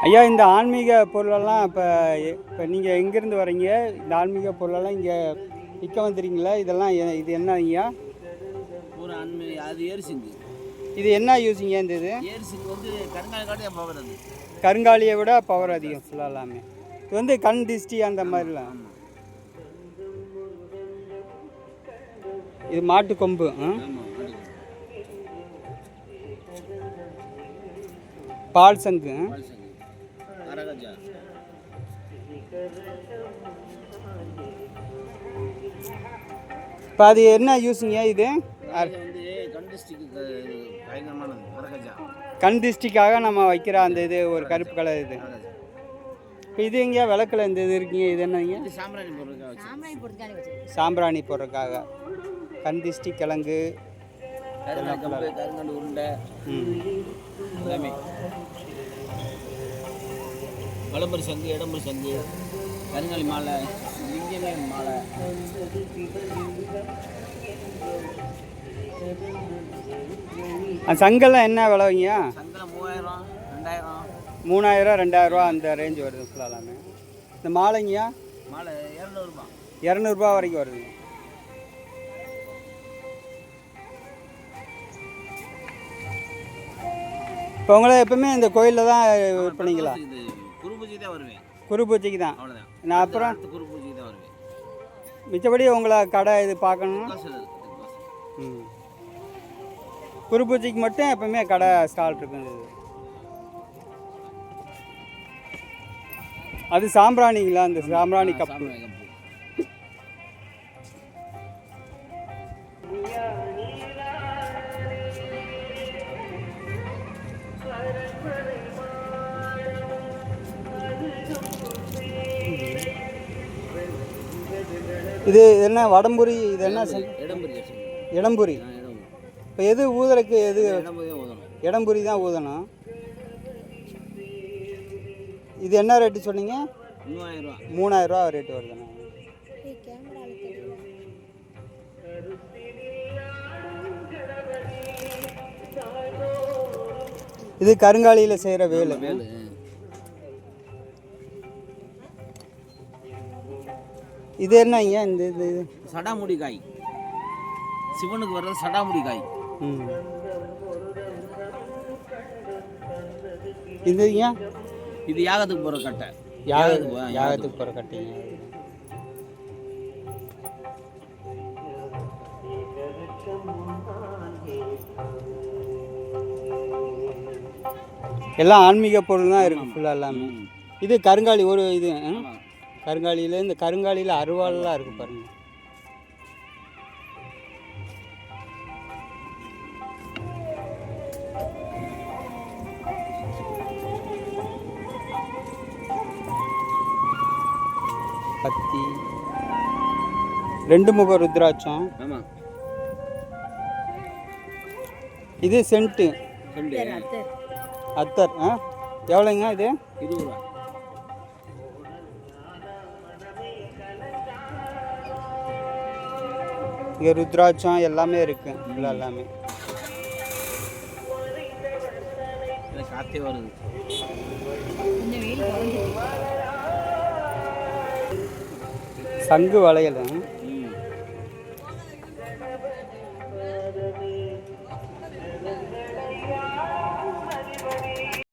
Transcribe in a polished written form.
ஐயா, இந்த ஆன்மீக பொருளெல்லாம் இப்போ நீங்கள் எங்கேருந்து வரீங்க? இந்த ஆன்மீக பொருளெல்லாம் இங்கே விற்க வந்துடுறீங்களா? இதெல்லாம் இது என்ன ஐயா? ஒரு ஆன்மீக அது ஏரிசிங்கு. இது என்ன யூஸிங்க இந்த இது? ஏரிசிங்கு வந்து கருங்காலி காட்டிய பவர். அது கருங்காலியை விட பவர் அதிகம் ஃபுல்லாக எல்லாமே. இது வந்து கண் திஷ்டி அந்த மாதிரிலாம். இது மாட்டு கொம்பு. பால் சங்கு. இப்போ அது என்ன யூஸுங்க இது? கண் திஷ்டிக்காக நம்ம வைக்கிற அந்த இது ஒரு கருப்பு கலர் இது. இப்போ இது எங்கேயா விளக்கில் இந்த இது இருக்குங்க, இது என்னங்க? சாம்பிராணி போடுறதுக்காக. கண் திஷ்டி, கிழங்கு, உருண்டை, வலம்பரி சங்கு, இடம்பரி சங்கு, கருங்காலி மாலை, லிங்கமே மாலை. சங்கெல்லாம் என்ன விலைங்க? சங்கெல்லாம் 3000, 2000. 3000, 2000 அந்த ரேஞ்ச் வருது ஃபுல்லாக எல்லாமே. இந்த மாலைங்கயா? மாலை 200 ரூபா. 200 ரூபா வரைக்கும் வருதுங்க. இப்போ உங்களை எப்பவுமே இந்த கோயிலில் தான் விற்பனைங்களா? குரு பூஜைக்கு தான் வருவேன். குரு பூஜைக்கு தான். அவ்வளோதான். நான் அப்புறம் குரு பூஜைக்கு தான் வருவேன். மிச்சபடி உங்களை கடை இது பார்க்கணும்னா குரு பூஜைக்கு மட்டும் எப்பவுமே கடை ஸ்டால் இருக்குது. அது சாம்பிராணிங்களா? அந்த சாம்பிராணி கப்பு. இது என்ன வடம்புரி? இது என்ன? இடம்புரி. இப்போ எது ஊதுறக்கு? எது? இடம்புரி தான் ஊதணும். இது என்ன ரேட்டு சொன்னீங்க? 3000 ரூபா ரேட்டு வருதுண்ணா. இது கருங்காலியில் செய்கிற வேலு. இது என்னங்க? இந்த இது சடாமுடி காய். சிவனுக்கு வர்றது சடாமுடி காய். இதுங்க? இது யாகத்துக்கு போகிற கட்டை. யாகத்துக்கு போகிற கட்டைங்க. எல்லாம் ஆன்மீக பொருள் தான் இருக்குது ஃபுல்லாக எல்லாமே. இது கருங்காலி ஒரு இது. கருங்காலியில் இந்த கருங்காலியில் அருவாளெலாம் இருக்குது பாருங்கள். கத்தி, 2 முக ருத்ராட்சம். இது சென்ட்டு அத்தர். எவ்வளோங்க இது? 20 ரூபா. இங்கே ருத்ராட்சம் எல்லாமே இருக்கு. எல்லாமே காத்தே வருது. சங்கு வளையல்.